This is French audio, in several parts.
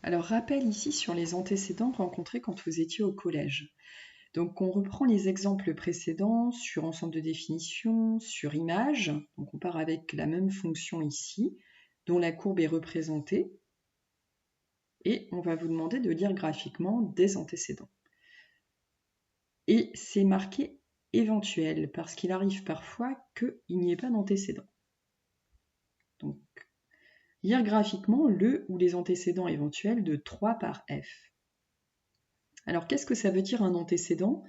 Alors, rappel ici sur les antécédents rencontrés quand vous étiez au collège. Donc, on reprend les exemples précédents sur ensemble de définitions, sur image. Donc, on part avec la même fonction ici, dont la courbe est représentée. Et on va vous demander de lire graphiquement des antécédents. Et c'est marqué éventuel, parce qu'il arrive parfois qu'il n'y ait pas d'antécédent. Donc, lire graphiquement le ou les antécédents éventuels de 3 par f. Alors, qu'est-ce que ça veut dire un antécédent ?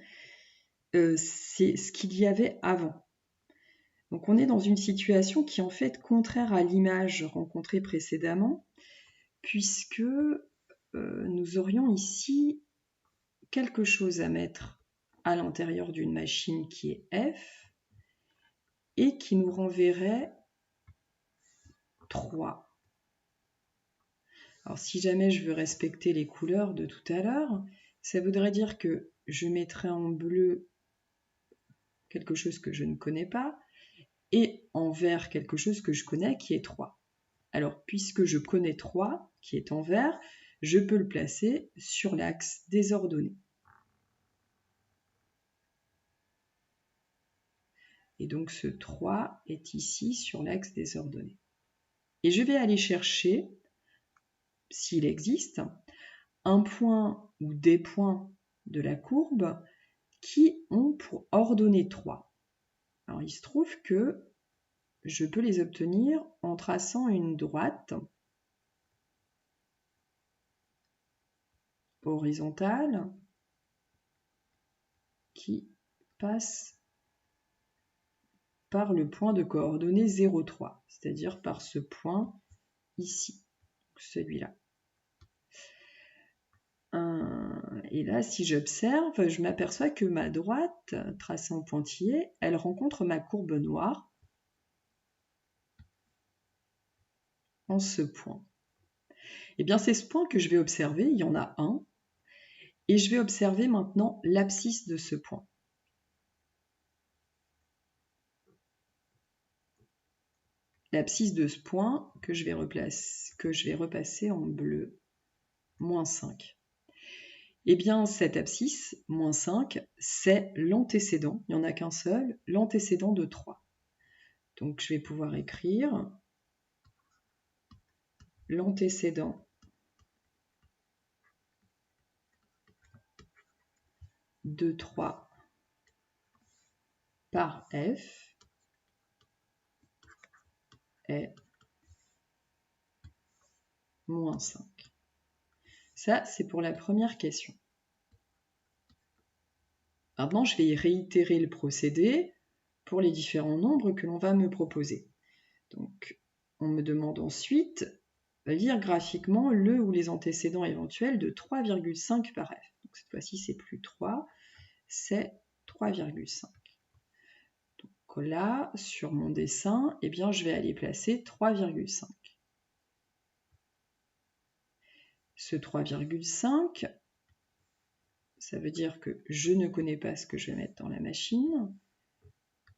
C'est ce qu'il y avait avant. Donc, on est dans une situation qui est en fait contraire à l'image rencontrée précédemment, puisque nous aurions ici quelque chose à mettre à l'intérieur d'une machine qui est f et qui nous renverrait 3. Alors, si jamais je veux respecter les couleurs de tout à l'heure, ça voudrait dire que je mettrais en bleu quelque chose que je ne connais pas et en vert quelque chose que je connais qui est 3. Alors, puisque je connais 3 qui est en vert, je peux le placer sur l'axe des ordonnées. Et donc, ce 3 est ici sur l'axe des ordonnées. Et je vais aller chercher, s'il existe, un point ou des points de la courbe qui ont pour ordonnée 3. Alors, il se trouve que je peux les obtenir en traçant une droite horizontale qui passe par le point de coordonnées 0,3, c'est-à-dire par ce point ici, celui-là. Et là, si j'observe, je m'aperçois que ma droite, tracée en pointillé, elle rencontre ma courbe noire en ce point. Et bien, c'est ce point que je vais observer, il y en a un, et je vais observer maintenant l'abscisse de ce point. L'abscisse de ce point que je vais repasser en bleu, moins 5. Eh bien, cette abscisse, moins 5, c'est l'antécédent, il n'y en a qu'un seul, l'antécédent de 3. Donc, je vais pouvoir écrire l'antécédent de 3 par f est moins 5. Ça, c'est pour la première question. Maintenant, je vais réitérer le procédé pour les différents nombres que l'on va me proposer. Donc, on me demande ensuite de lire graphiquement le ou les antécédents éventuels de 3,5 par f. Donc, cette fois-ci, c'est plus 3, c'est 3,5. Donc là, sur mon dessin, eh bien, je vais aller placer 3,5. Ce 3,5, ça veut dire que je ne connais pas ce que je vais mettre dans la machine,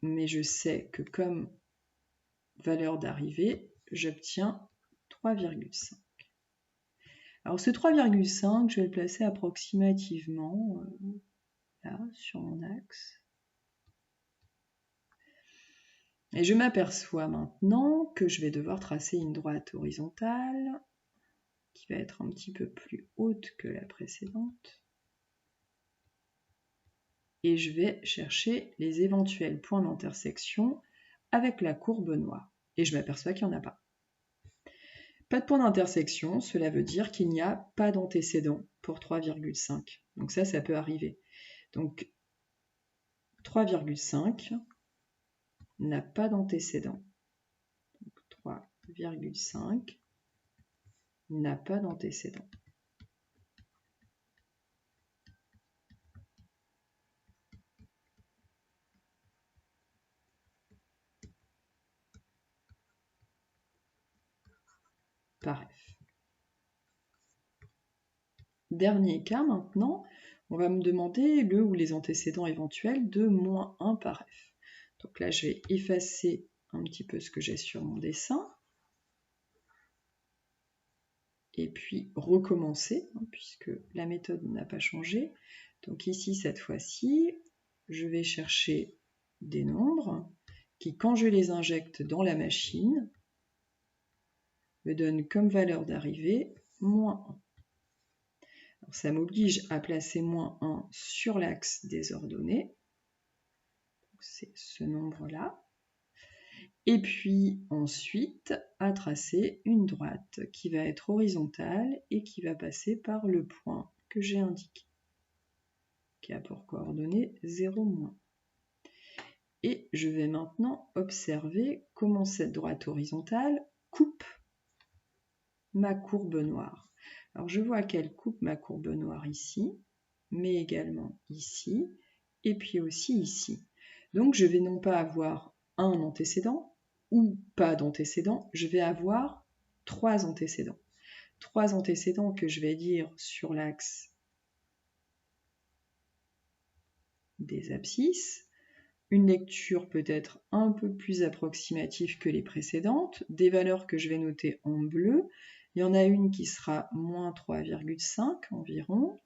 mais je sais que comme valeur d'arrivée, j'obtiens 3,5. Alors ce 3,5, je vais le placer approximativement là, sur mon axe. Et je m'aperçois maintenant que je vais devoir tracer une droite horizontale qui va être un petit peu plus haute que la précédente. Et je vais chercher les éventuels points d'intersection avec la courbe noire. Et je m'aperçois qu'il n'y en a pas. Pas de point d'intersection, cela veut dire qu'il n'y a pas d'antécédent pour 3,5. Donc ça peut arriver. Donc 3,5 n'a pas d'antécédent. 3,5 n'a pas d'antécédent. Par f. Dernier cas maintenant, on va me demander le ou les antécédents éventuels de moins 1 par f. Donc là, je vais effacer un petit peu ce que j'ai sur mon dessin. et puis recommencer, puisque la méthode n'a pas changé. Donc ici, cette fois-ci, je vais chercher des nombres qui, quand je les injecte dans la machine, me donnent comme valeur d'arrivée moins 1. Alors, ça m'oblige à placer moins 1 sur l'axe des ordonnées. C'est ce nombre-là. Et puis ensuite, à tracer une droite qui va être horizontale et qui va passer par le point que j'ai indiqué, qui a pour coordonnée 0-. Et je vais maintenant observer comment cette droite horizontale coupe ma courbe noire. Alors je vois qu'elle coupe ma courbe noire ici, mais également ici, et puis aussi ici. Donc je vais non pas avoir un antécédent, ou pas d'antécédent, je vais avoir 3 antécédents. 3 antécédents que je vais dire sur l'axe des abscisses. Une lecture peut-être un peu plus approximative que les précédentes, des valeurs que je vais noter en bleu. Il y en a une qui sera moins 3,5 environ,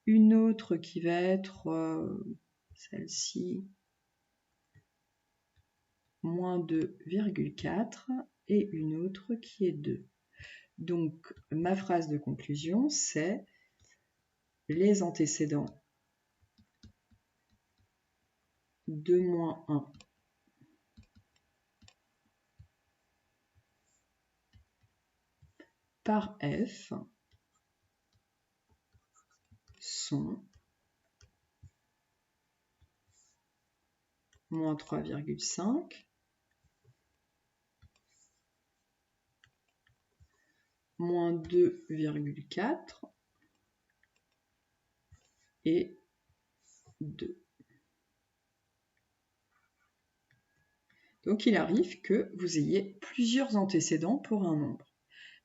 une autre qui va être celle-ci, moins 2,4 et une autre qui est 2. Donc ma phrase de conclusion, c'est les antécédents de moins 1 par f sont moins 3,5, moins 2,4 et 2. Donc il arrive que vous ayez plusieurs antécédents pour un nombre.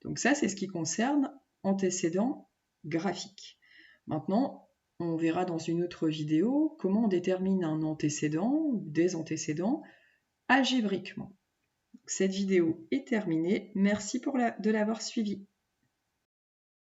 Donc ça, c'est ce qui concerne antécédents graphiques. Maintenant, on verra dans une autre vidéo comment on détermine un antécédent ou des antécédents algébriquement. Cette vidéo est terminée. Merci de l'avoir suivie.